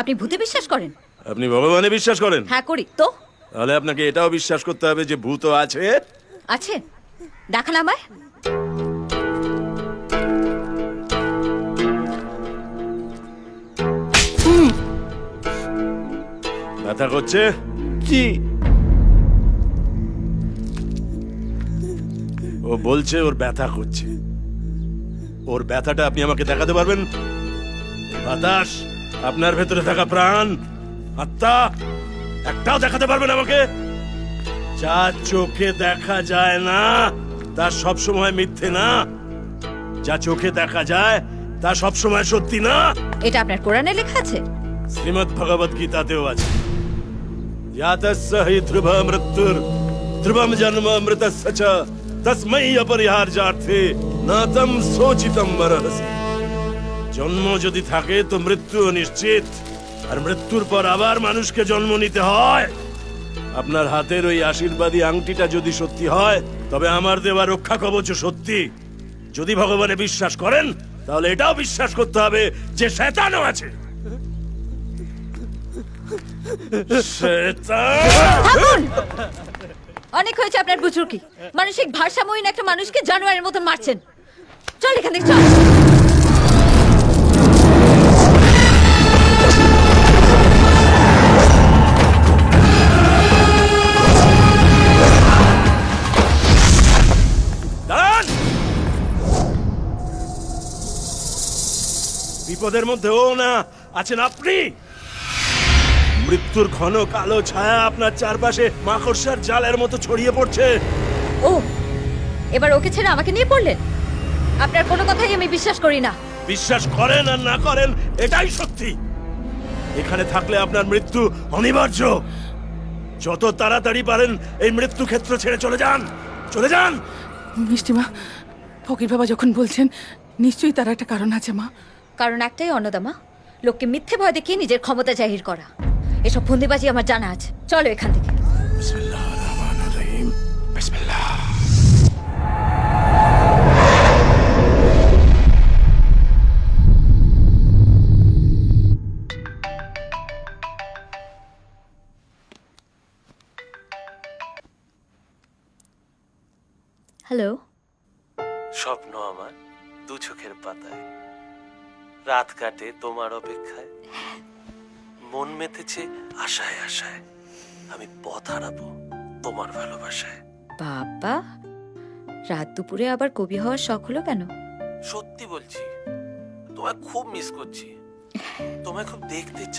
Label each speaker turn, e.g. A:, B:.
A: আপনি ভূতে বিশ্বাস করেন?
B: আপনি ভগবানে বিশ্বাস করেন?
A: হ্যাঁ করি তো।
B: তাহলে আপনাকে এটাও বিশ্বাস করতে হবে যে ভূত আছে।
A: আছে, দেখান আমায়।
B: ব্যথা করছে?
C: জি।
B: ও বলছে ওর ব্যথা করছে। ওর ব্যথাটা আপনি আমাকে দেখাতে পারবেন? এই বাতাস, আপনার ভেতরে থাকা প্রাণ, আত্মা, একটাও দেখাতে পারবেন আমাকে? যা চোখে দেখা যায় না তা সব সময় মিথ্যে না, যা চোখে দেখা যায় তা সব সময় সত্যি না।
A: এটা আপনার কোরআনে লেখা আছে?
B: শ্রীমদ্ ভগবত গীতাতেও আছে। यातस्य हि ध्रुव मृत्युर ध्रुवम जन्म अमृतस्य च तस्मै अपरिहार्यार्थे न तं सोचितं मरहसि। জন্ম যদি থাকে তো মৃত্যুও নিশ্চিত, আর মৃত্যুর পর আবার মানুষকে জন্ম নিতে হয়। আপনার হাতের ওই আশীর্বাদী আংটিটা যদি সত্যি হয় তবে আমার দেওয়া রক্ষা কবচও সত্যি। যদি ভগবানে বিশ্বাস করেন তাহলে এটাও বিশ্বাস করতে হবে যে শয়তানও আছে।
A: থামুন! অনেক হয়েছে আপনার বুজুর্গি। মানসিক ভারসাম্যহীন একটা মানুষকে জানোয়ারের মতো মারছেন। চল এখান থেকে, চল।
B: দাঁড়ান! বিপদের মধ্যে ও না, আছেন আপনি। মৃত্যুর ঘন কালো ছায়া আপনার চারপাশে মাকড়সার জালের মতো ছড়িয়ে পড়ছে।
A: ও, এবার ওকে ছেড়ে আমাকে নিয়ে পড়লেন? আপনার কোনো কথাই আমি বিশ্বাস করি না।
B: বিশ্বাস করেন আর না করেন এটাই সত্যি। এখানে থাকলে আপনার মৃত্যু অনিবার্য। যত তাড়াতাড়ি পারেন এই মৃত্যু ক্ষেত্র ছেড়ে চলে যান, চলে যান।
D: মিষ্টিমা, ফকির বাবা যখন বলছেন নিশ্চয়ই তার একটা কারণ আছে মা।
A: কারণ একটাই অন্নদামা, লোককে মিথ্যে ভয় দেখিয়ে নিজের ক্ষমতা জাহির করা। এসব ফন্দিবাজি আমার জানা আছে। চলো এখান থেকে।
B: বিসমিল্লাহির রহমানির রহিম। বিসমিল্লাহ।
A: হ্যালো।
C: স্বপ্ন আমার দু চোখের পাতায়, রাত কাটে তোমার অপেক্ষায়, মন মেতেছে আশায় আশায়, আমি পথ হারাবো তোমার ভালোবাসায়।
A: বাবা, রাত দুপুরে আবার কবি হওয়ার শখ হলো কেন?
C: সত্যি বলছি, তোমায় খুব মিস করছি, তোমায় খুব দেখতে ইচ্ছে